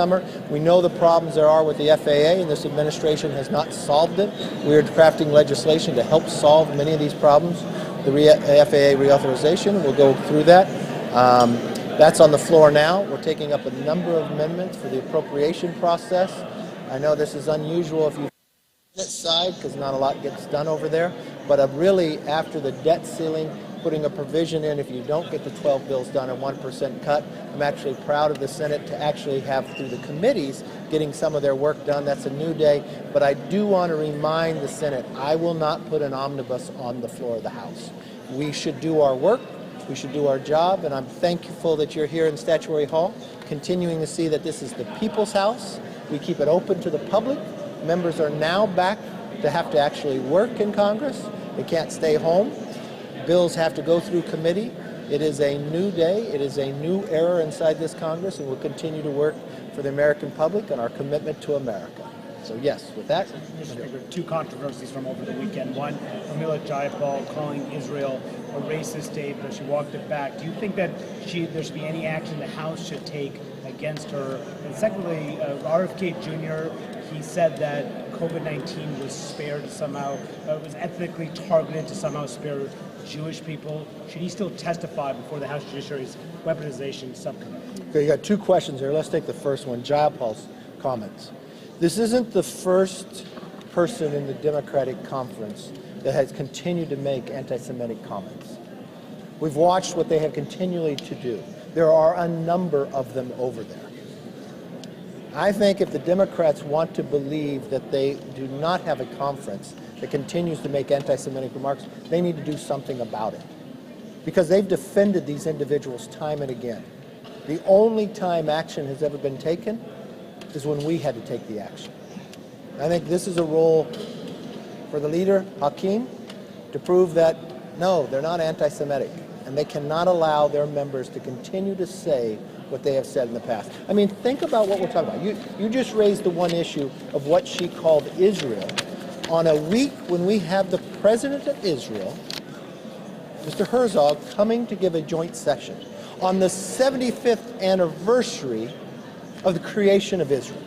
summer. We know the problems there are with the FAA, and this administration has not solved it. We are crafting legislation to help solve many of these problems. The FAA reauthorization, we'll go through that. That's on the floor now. We're taking up a number of amendments for the appropriation process. I know this is unusual if you side because not a lot gets done over there, but really after the debt ceiling, putting a provision in if you don't get the 12 bills done, a 1% cut. I'm actually proud of the Senate to actually have, through the committees, getting some of their work done. That's a new day, but I do want to remind the Senate, I will not put an omnibus on the floor of the House. We should do our work, we should do our job, and I'm thankful that you're here in Statuary Hall, continuing to see that this is the people's house. We keep it open to the public. Members are now back to have to actually work in Congress. They can't stay home. Bills have to go through committee. It is a new day. It is a new era inside this Congress, and we'll continue to work for the American public and our commitment to America. So yes, with that. Mr. Speaker, two controversies from over the weekend. One, Pramila Jayapal calling Israel a racist state, but she walked it back. Do you think that there should be any action the House should take against her? And secondly, RFK Jr., he said that COVID-19 was spared somehow, was ethnically targeted to somehow spare Jewish people. Should he still testify before the House Judiciary's weaponization subcommittee? Okay, you got two questions here. Let's take the first one, Jayapal's comments. This isn't the first person in the Democratic conference that has continued to make anti-Semitic comments. We've watched what they have continually to do. There are a number of them over there. I think if the Democrats want to believe that they do not have a conference that continues to make anti-Semitic remarks, they need to do something about it. Because they've defended these individuals time and again. The only time action has ever been taken is when we had to take the action. I think this is a role for the leader, Hakeem, to prove that, no, they're not anti-Semitic, and they cannot allow their members to continue to say what they have said in the past. I mean, think about what we're talking about. You just raised the one issue of what she called Israel on a week when we have the President of Israel, Mr. Herzog, coming to give a joint session on the 75th anniversary of the creation of Israel,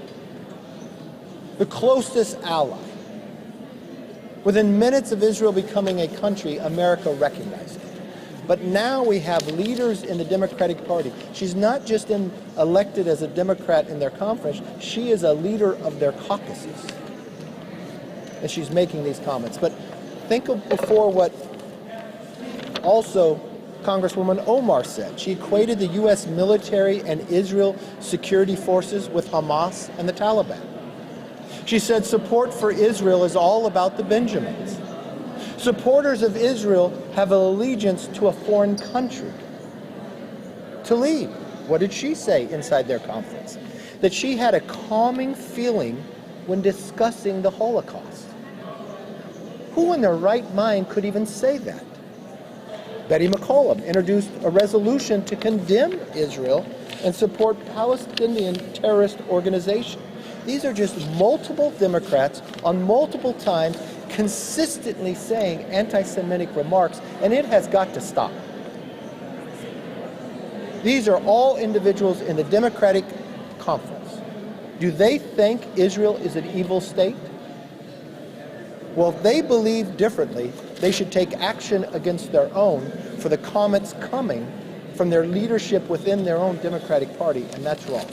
the closest ally. Within minutes of Israel becoming a country, America recognized it. But now we have leaders in the Democratic Party. She's not just elected as a Democrat in their conference, she is a leader of their caucuses. And she's making these comments. But think of before what also Congresswoman Omar said. She equated the U.S. military and Israel security forces with Hamas and the Taliban. She said support for Israel is all about the Benjamins. Supporters of Israel have an allegiance to a foreign country. To lead. What did she say inside their conference? That she had a calming feeling when discussing the Holocaust. Who in their right mind could even say that? Betty McCollum introduced a resolution to condemn Israel and support Palestinian terrorist organizations. These are just multiple Democrats on multiple times consistently saying anti-Semitic remarks, and it has got to stop. These are all individuals in the Democratic conference. Do they think Israel is an evil state? Well, if they believe differently, they should take action against their own for the comments coming from their leadership within their own Democratic Party, and that's wrong.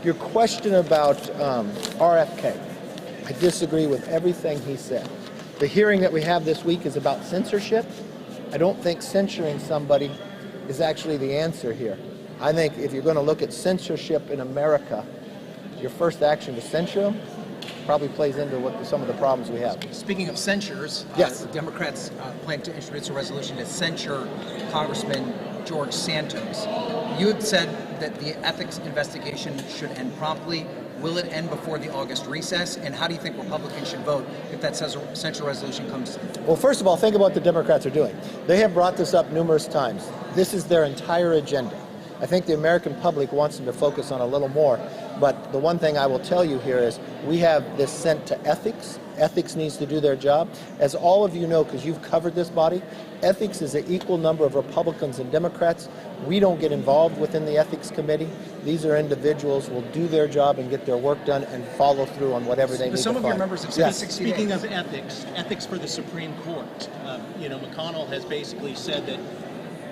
Your question about RFK, I disagree with everything he said. The hearing that we have this week is about censorship. I don't think censoring somebody is actually the answer here. I think if you're going to look at censorship in America, your first action to censure them probably plays into some of the problems we have. Speaking of censures, yes. The Democrats plan to introduce a resolution to censure Congressman George Santos. You had said that the ethics investigation should end promptly. Will it end before the August recess? And how do you think Republicans should vote if that censure resolution comes? Well, first of all, think about what the Democrats are doing. They have brought this up numerous times. This is their entire agenda. I think the American public wants them to focus on a little more. But the one thing I will tell you here is we have this sent to ethics. Ethics needs to do their job. As all of you know, because you've covered this body, ethics is an equal number of Republicans and Democrats. We don't get involved within the ethics committee. These are individuals who will do their job and get their work done and follow through on whatever they need to Some of find. your members have spent 60 days. Speaking of ethics for the Supreme Court, McConnell has basically said that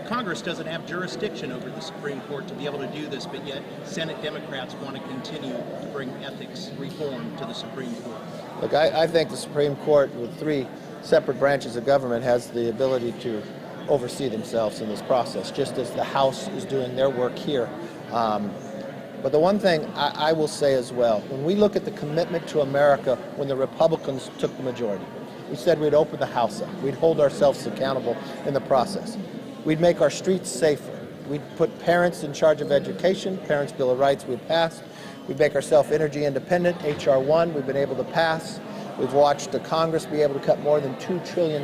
Congress doesn't have jurisdiction over the Supreme Court to be able to do this, but yet Senate Democrats want to continue to bring ethics reform to the Supreme Court. Look, I think the Supreme Court, with 3 separate branches of government, has the ability to oversee themselves in this process, just as the House is doing their work here. But the one thing I will say as well, when we look at the commitment to America when the Republicans took the majority, we said we'd open the House up. We'd hold ourselves accountable in the process. We'd make our streets safer. We'd put parents in charge of education. Parents' Bill of Rights we'd pass. We'd make ourselves energy independent. H.R. 1 we've been able to pass. We've watched the Congress be able to cut more than $2 trillion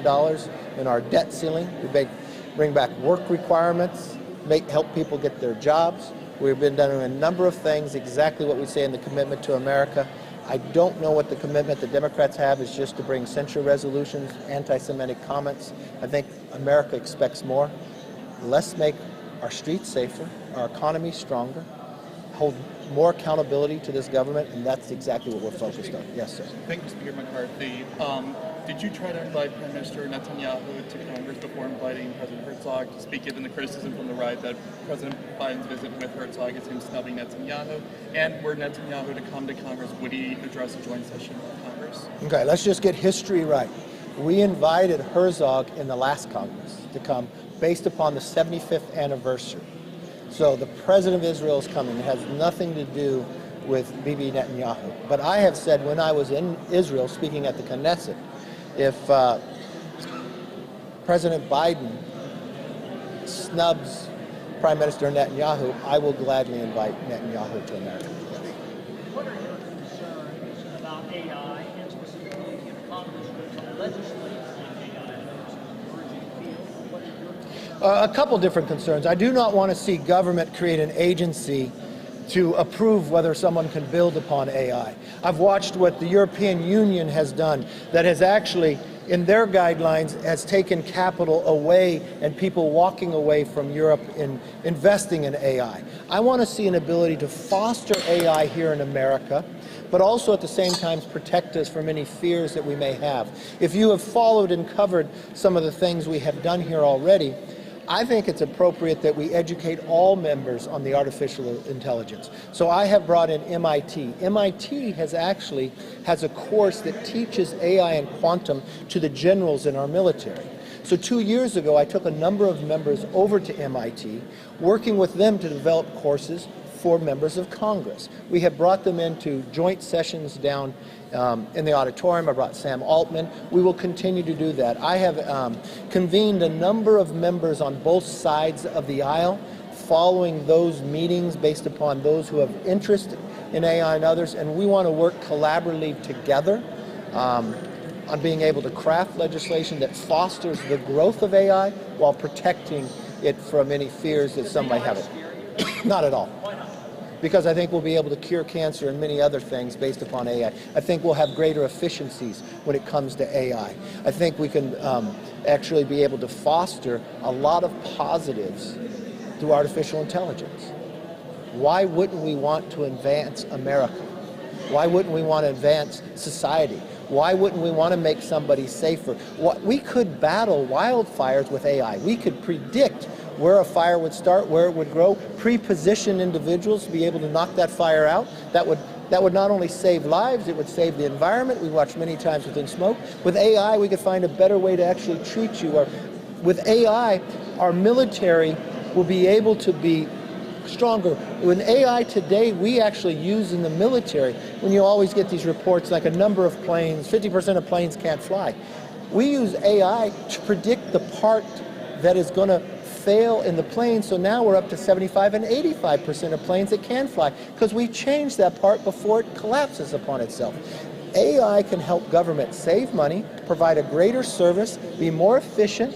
in our debt ceiling. We bring back work requirements, help people get their jobs. We've been doing a number of things, exactly what we say in the commitment to America. I don't know what the commitment the Democrats have is just to bring censure resolutions, anti-Semitic comments. I think America expects more. Let's make our streets safer, our economy stronger, hold more accountability to this government, and that's exactly what we're focused on. Yes, sir. Thank you, Speaker McCarthy. Did you try to invite Prime Minister Netanyahu to Congress before inviting President Herzog to speak, given the criticism from the right that President Biden's visit with Herzog is him snubbing Netanyahu? And were Netanyahu to come to Congress, would he address a joint session of Congress? Okay, let's just get history right. We invited Herzog in the last Congress to come based upon the 75th anniversary. So the President of Israel is coming. It has nothing to do with Bibi Netanyahu. But I have said when I was in Israel speaking at the Knesset, if President Biden snubs Prime Minister Netanyahu, I will gladly invite Netanyahu to America. What are your concerns about AI and specifically if Congress would legislate on AI in this emerging field? What are your concerns? A couple different concerns. I do not want to see government create an agency to approve whether someone can build upon AI. I've watched what the European Union has done that has actually, in their guidelines, has taken capital away and people walking away from Europe in investing in AI. I want to see an ability to foster AI here in America, but also at the same time protect us from any fears that we may have. If you have followed and covered some of the things we have done here already, I think it's appropriate that we educate all members on the artificial intelligence. So I have brought in MIT. MIT has a course that teaches AI and quantum to the generals in our military. So 2 years ago, I took a number of members over to MIT, working with them to develop courses for members of Congress. We have brought them into joint sessions down in the auditorium. I brought Sam Altman. We will continue to do that. I have convened a number of members on both sides of the aisle following those meetings based upon those who have interest in AI and others, and we want to work collaboratively together on being able to craft legislation that fosters the growth of AI while protecting it from any fears that some might have it. Not at all. Because I think we'll be able to cure cancer and many other things based upon AI. I think we'll have greater efficiencies when it comes to AI. I think we can actually be able to foster a lot of positives through artificial intelligence. Why wouldn't we want to advance America? Why wouldn't we want to advance society? Why wouldn't we want to make somebody safer? We could battle wildfires with AI. We could predict where a fire would start, where it would grow, pre-position individuals to be able to knock that fire out. That would not only save lives, it would save the environment. We watched many times within smoke. With AI, we could find a better way to actually treat you. With AI, our military will be able to be stronger. With AI today, we actually use in the military, when you always get these reports like a number of planes, 50% of planes can't fly. We use AI to predict the part that is going to fail in the plane, so now we're up to 75 and 85% of planes that can fly because we changed that part before it collapses upon itself. AI can help government save money, provide a greater service, be more efficient.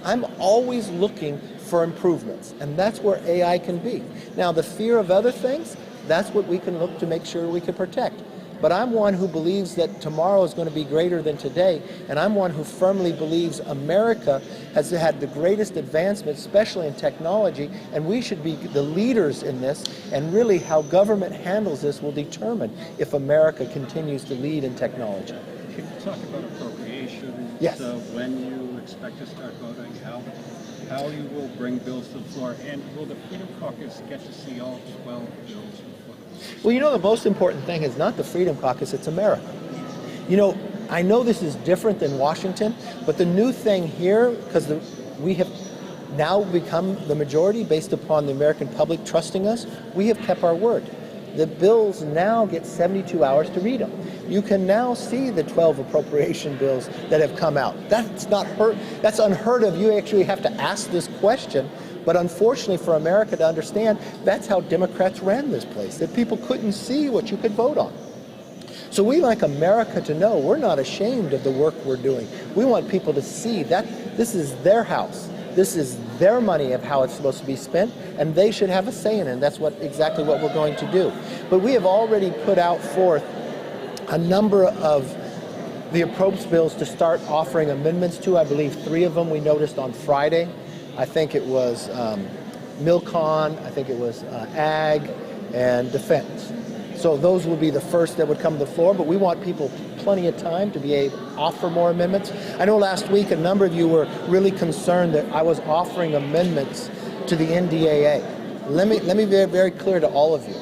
I'm always looking for improvements, and that's where AI can be. Now, the fear of other things, that's what we can look to make sure we can protect. But I'm one who believes that tomorrow is going to be greater than today, and I'm one who firmly believes America has had the greatest advancement, especially in technology, and we should be the leaders in this, and really how government handles this will determine if America continues to lead in technology. Can you talk about appropriations? Yes. When you expect to start voting, how you will bring bills to the floor, and will the Freedom Caucus get to see all 12 bills before the floor? Well, you know, the most important thing is not the Freedom Caucus, it's America. You know, I know this is different than Washington, but the new thing here, because we have now become the majority based upon the American public trusting us, we have kept our word. The bills now get 72 hours to read them. You can now see the 12 appropriation bills that have come out. That's unheard of. You actually have to ask this question. But unfortunately for America to understand, that's how Democrats ran this place, that people couldn't see what you could vote on. So we like America to know we're not ashamed of the work we're doing. We want people to see that this is their house. This is their money of how it's supposed to be spent, and they should have a say in it. And that's exactly what we're going to do. But we have already put out forth a number of the appropriations bills to start offering amendments to. I believe 3 of them we noticed on Friday. I think it was Milcon, I think it was Ag, and Defense. So those would be the first that would come to the floor, but we want people plenty of time to be able to offer more amendments. I know last week a number of you were really concerned that I was offering amendments to the NDAA. Let me be very, very clear to all of you.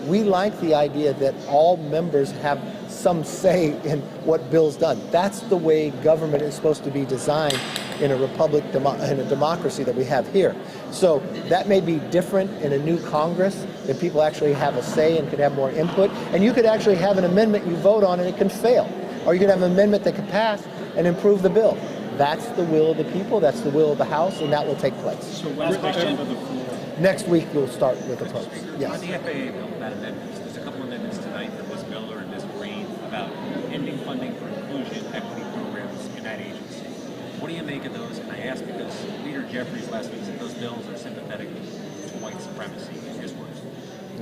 We like the idea that all members have some say in what bill's done. That's the way government is supposed to be designed in a republic, in a democracy that we have here. So that may be different in a new Congress, that people actually have a say and could have more input. And you could actually have an amendment you vote on and it can fail. Or you could have an amendment that could pass and improve the bill. That's the will of the people, that's the will of the House, and that will take place. So when's the end of the floor? Next week we'll start with the votes. Yes. On the FAA bill about amendments, there's a couple amendments tonight from Ms. Miller and Ms. Green about ending funding for inclusion equity programs in that agency. What do you make of those? And I ask because Leader Jeffries last week said those bills are sympathetic to white supremacy, in his words.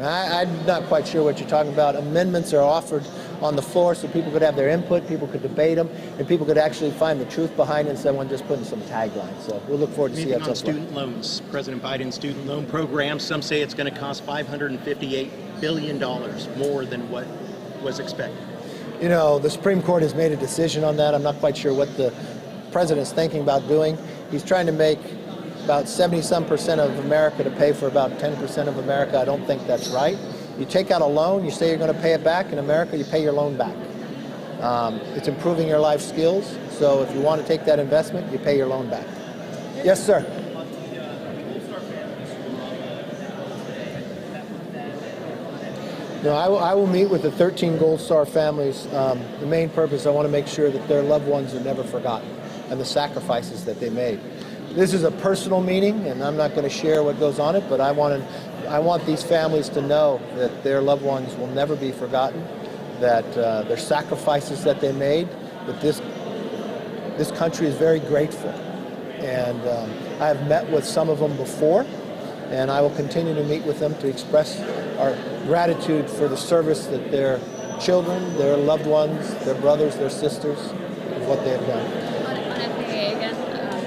I'm not quite sure what you're talking about. Amendments are offered on the floor so people could have their input, people could debate them, and people could actually find the truth behind it instead of just putting some taglines. So we'll look forward to see how On it's student loans, President Biden's student loan program, some say it's going to cost $558 billion more than what was expected. You know, the Supreme Court has made a decision on that. I'm not quite sure what the president's thinking about doing. He's trying to make about 70-some% of America to pay for about 10% of America. I don't think that's right. You take out a loan, you say you're going to pay it back. In America, you pay your loan back. It's improving your life skills. So if you want to take that investment, you pay your loan back. Yes, sir. No, I will meet with the 13 Gold Star families. The main purpose, I want to make sure that their loved ones are never forgotten and the sacrifices that they made. This is a personal meeting, and I'm not going to share what goes on it, but I want these families to know that their loved ones will never be forgotten, that their sacrifices that they made, that this country is very grateful. And I have met with some of them before, and I will continue to meet with them to express our gratitude for the service that their children, their loved ones, their brothers, their sisters, of what they have done. On FAA again,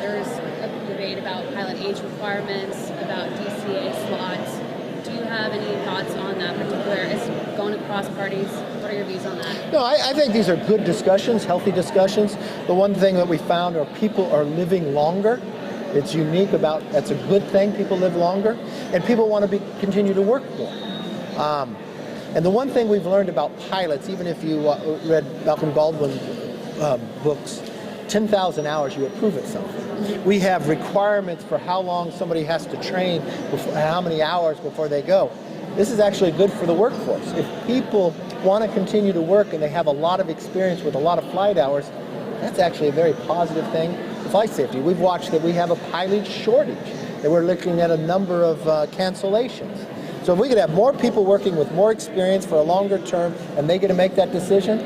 there's a debate about pilot age requirements, about DCA slots. Do you have any thoughts on that particular? It's going across parties. What are your views on that? No, I think these are good discussions, healthy discussions. The one thing that we found are people are living longer. It's unique that's a good thing. People live longer, and people want to continue to work more. And the one thing we've learned about pilots, even if you read Malcolm Baldwin's books, 10,000 hours, you approve it something. We have requirements for how long somebody has to train, how many hours before they go. This is actually good for the workforce. If people want to continue to work and they have a lot of experience with a lot of flight hours, that's actually a very positive thing for flight safety. We've watched that we have a pilot shortage, that we're looking at a number of cancellations. So if we could have more people working with more experience for a longer term and they get to make that decision,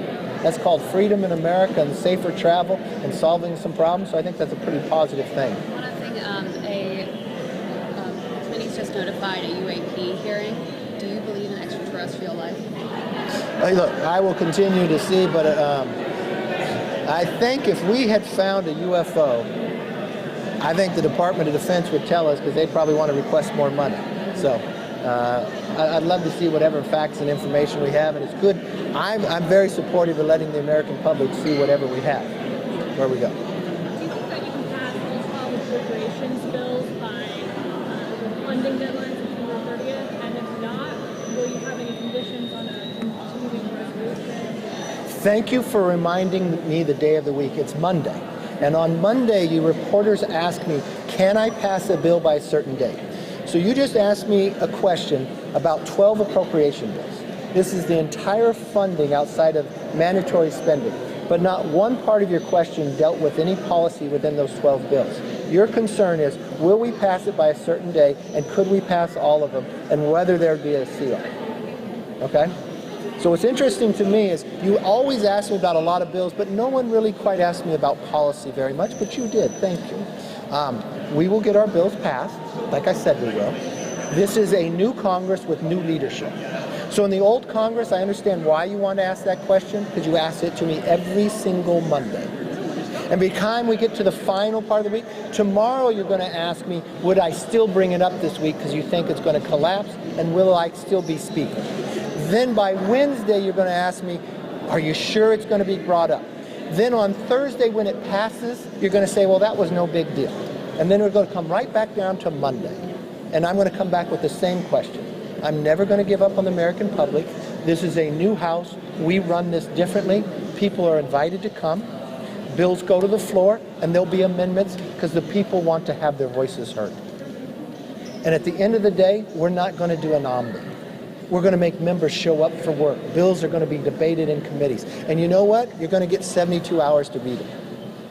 that's called freedom in America and safer travel and solving some problems. So I think that's a pretty positive thing. One other thing, a committee's just notified a UAP hearing. Do you believe in extraterrestrial life? Look, I will continue to see, but I think if we had found a UFO, I think the Department of Defense would tell us because they'd probably want to request more money. So I'd love to see whatever facts and information we have, and it's good. I'm very supportive of letting the American public see whatever we have, where we go. Do you think that you can pass all 12 appropriations bills by funding deadlines September 30th? And if not, will you have any conditions on a continuing resolution? Thank you for reminding me the day of the week. It's Monday. And on Monday, you reporters ask me, can I pass a bill by a certain date? So you just asked me a question about 12 appropriation bills. This is the entire funding outside of mandatory spending. But not one part of your question dealt with any policy within those 12 bills. Your concern is, will we pass it by a certain day, and could we pass all of them, and whether there'd be a seal. Okay? So what's interesting to me is you always ask me about a lot of bills, but no one really quite asked me about policy very much, but you did. Thank you. We will get our bills passed, like I said we will. This is a new Congress with new leadership. So in the old Congress, I understand why you want to ask that question, because you ask it to me every single Monday. And by the time we get to the final part of the week, tomorrow you're going to ask me, would I still bring it up this week because you think it's going to collapse, and will I still be speaker? Then by Wednesday, you're going to ask me, are you sure it's going to be brought up? Then on Thursday, when it passes, you're going to say, well, that was no big deal. And then we're going to come right back down to Monday. And I'm going to come back with the same question. I'm never going to give up on the American public. This is a new House. We run this differently. People are invited to come. Bills go to the floor, and there'll be amendments because the people want to have their voices heard. And at the end of the day, we're not going to do an omni. We're going to make members show up for work. Bills are going to be debated in committees. And you know what? You're going to get 72 hours to read them.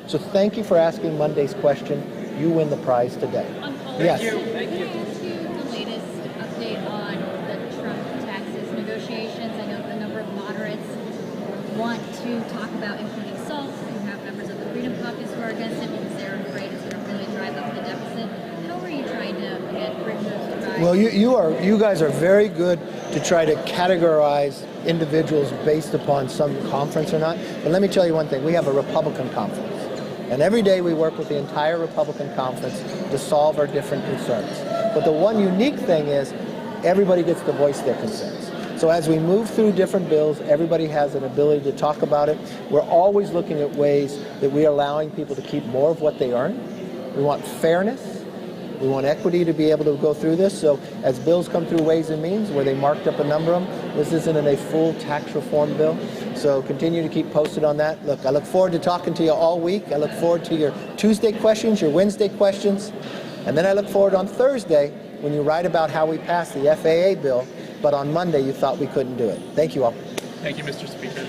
So thank you for asking Monday's question. You win the prize today. Yes. Can I ask you the latest update on the Trump taxes negotiations? I know a number of moderates want to talk about including SALT. You have members of the Freedom Caucus who are against it because they're afraid it's going to really drive up the deficit. How are you trying to bridge those divides? Well, you guys are very good to try to categorize individuals based upon some conference or not. But let me tell you one thing. We have a Republican conference. And every day we work with the entire Republican conference to solve our different concerns. But the one unique thing is everybody gets to voice their concerns. So as we move through different bills, everybody has an ability to talk about it. We're always looking at ways that we're allowing people to keep more of what they earn. We want fairness. We want equity to be able to go through this. So as bills come through Ways and Means, where they marked up a number of them, this isn't a full tax reform bill. So continue to keep posted on that. Look, I look forward to talking to you all week. I look forward to your Tuesday questions, your Wednesday questions. And then I look forward on Thursday when you write about how we passed the FAA bill, but on Monday you thought we couldn't do it. Thank you all. Thank you, Mr. Speaker.